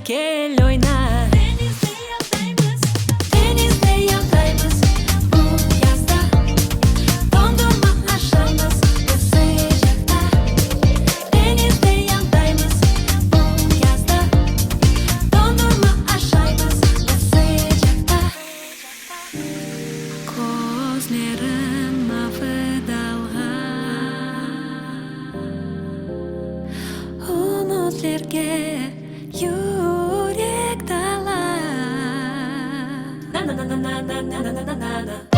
Gel oyna. Denizde yaldayız bu yazda. Dondurma aşarız bu sıcakta. Denizde yaldayız bu yazda. Dondurma aşarız bu sıcakta. Gözlerim affedalgan umutlarga yürek dala. Na na na na na na na na na na.